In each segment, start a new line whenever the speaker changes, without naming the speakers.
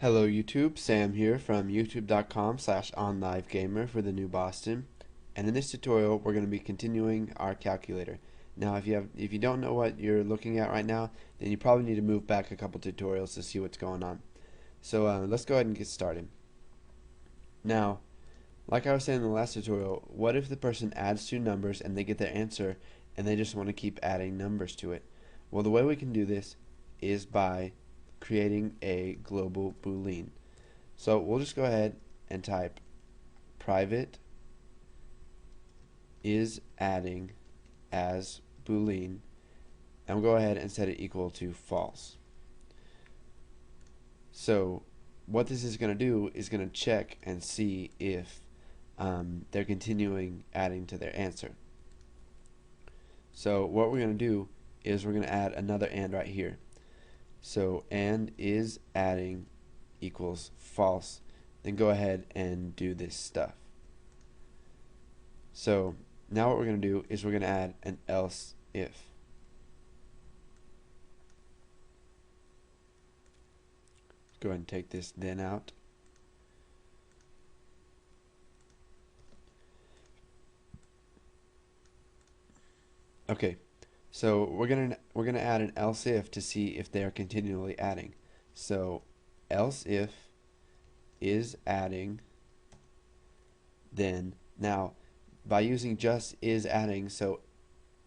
Hello YouTube, Sam here from youtube.com/onlivegamer for the new Boston. And in this tutorial we're going to be continuing our calculator. Now if you don't know what you're looking at right now, then you probably need to move back a couple tutorials to see what's going on. So let's go ahead and get started. Now, like I was saying in the last tutorial, what if the person adds two numbers and they get their answer and they just want to keep adding numbers to it? Well, the way we can do this is by creating a global boolean. So we'll just go ahead and type private is adding as boolean, and we'll go ahead and set it equal to false. So what this is going to do is going to check and see if they're continuing adding to their answer. So what we're going to do is we're going to add another and right here. So and is adding equals false. Then go ahead and do this stuff. So now what we're going to do is we're going to add an else if. Go ahead and take this then out. Okay, so we're gonna add an else if to see if they are continually adding. So else if is adding, then now by using just is adding, so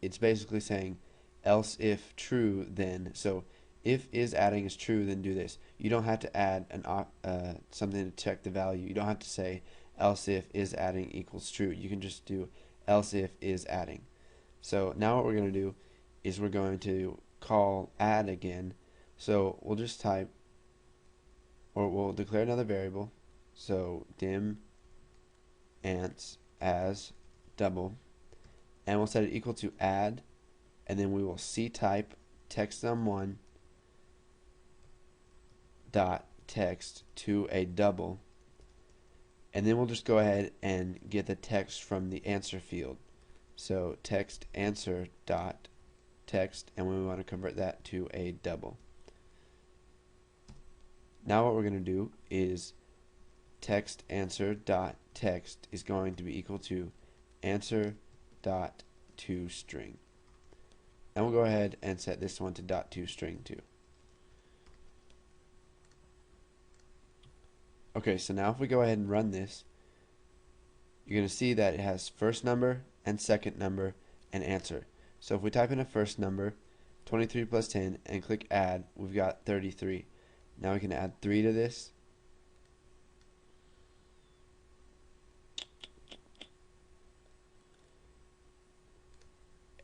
it's basically saying else if true then. So if is adding is true, then do this. You don't have to add something to check the value. You don't have to say else if is adding equals true. You can just do else if is adding. So now what we're going to do is we're going to call add again. So we'll just type, or we'll declare another variable. So dim ants as double, and we'll set it equal to add, and then we will ctype text num1 dot text to a double, and then we'll just go ahead and get the text from the answer field. So text answer dot text, and we want to convert that to a double. Now what we're going to do is text answer dot text is going to be equal to answer dot toString, and we'll go ahead and set this one to dot toString too. Okay, so now if we go ahead and run this, you're going to see that it has first number and second number and answer. So if we type in a first number, 23 plus 10, and click add, we've got 33. Now we can add 3 to this.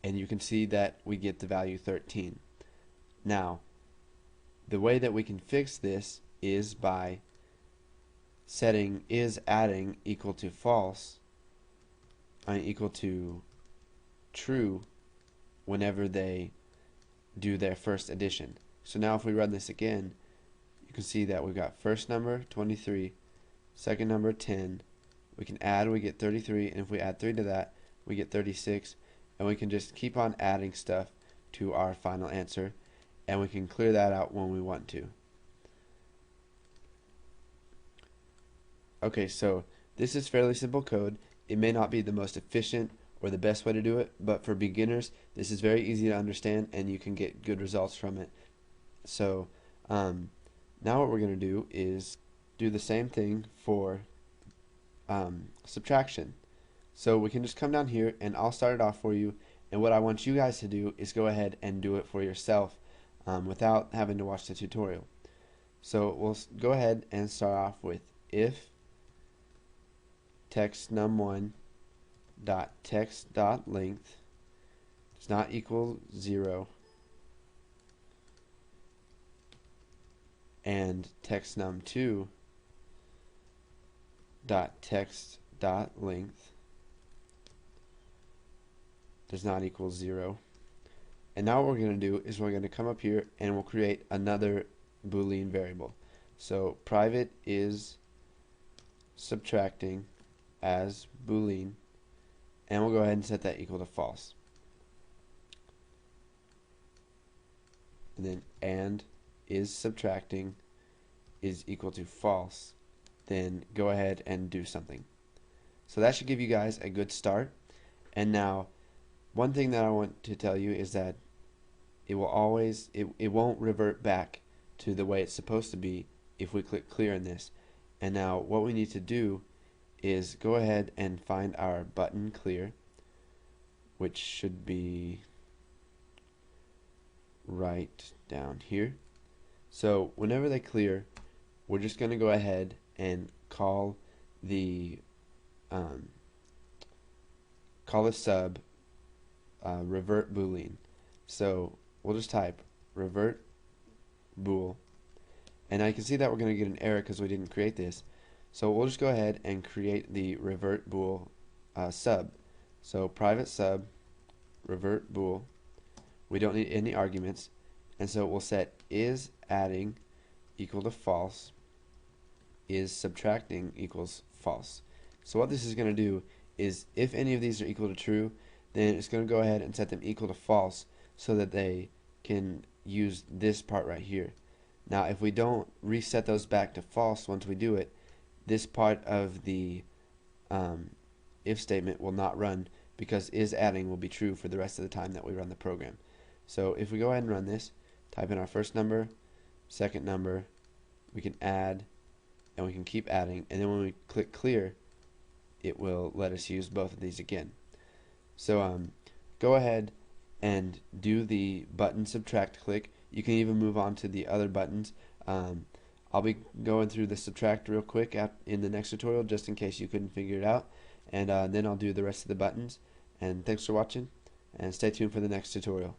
And you can see that we get the value 13. Now, the way that we can fix this is by setting is adding equal to false, equal to true whenever they do their first addition. So now if we run this again, you can see that we've got first number 23, second number 10, we can add, we get 33, and if we add 3 to that, we get 36, and we can just keep on adding stuff to our final answer, and we can clear that out when we want to. Okay, so this is fairly simple code. It may not be the most efficient or the best way to do it, but for beginners, this is very easy to understand and you can get good results from it. So now what we're going to do is do the same thing for subtraction. So we can just come down here and I'll start it off for you, and what I want you guys to do is go ahead and do it for yourself without having to watch the tutorial. So we'll go ahead and start off with if text num1 dot text dot length does not equal 0, and text num2 dot text dot length does not equal 0. And now what we're going to do is we're going to come up here and we'll create another Boolean variable. So private is subtracting as Boolean, and we'll go ahead and set that equal to false. And then and is subtracting is equal to false, then go ahead and do something. So that should give you guys a good start. And now, one thing that I want to tell you is that it won't revert back to the way it's supposed to be if we click clear in this. And now what we need to do is go ahead and find our button clear, which should be right down here. So whenever they clear, we're just going to go ahead and call the sub revert boolean. So we'll just type revert bool, and I can see that we're going to get an error because we didn't create this. So we'll just go ahead and create the revert bool sub. So private sub revert bool. We don't need any arguments, and so we'll set is adding equal to false, is subtracting equals false. So what this is going to do is if any of these are equal to true, then it's going to go ahead and set them equal to false so that they can use this part right here. Now if we don't reset those back to false once we do it, this part of the if statement will not run because is adding will be true for the rest of the time that we run the program. So if we go ahead and run this, type in our first number, second number, we can add, and we can keep adding, and then when we click clear, it will let us use both of these again. So go ahead and do the button subtract click. You can even move on to the other buttons. I'll be going through the subtract real quick in the next tutorial just in case you couldn't figure it out, and then I'll do the rest of the buttons. And thanks for watching, and stay tuned for the next tutorial.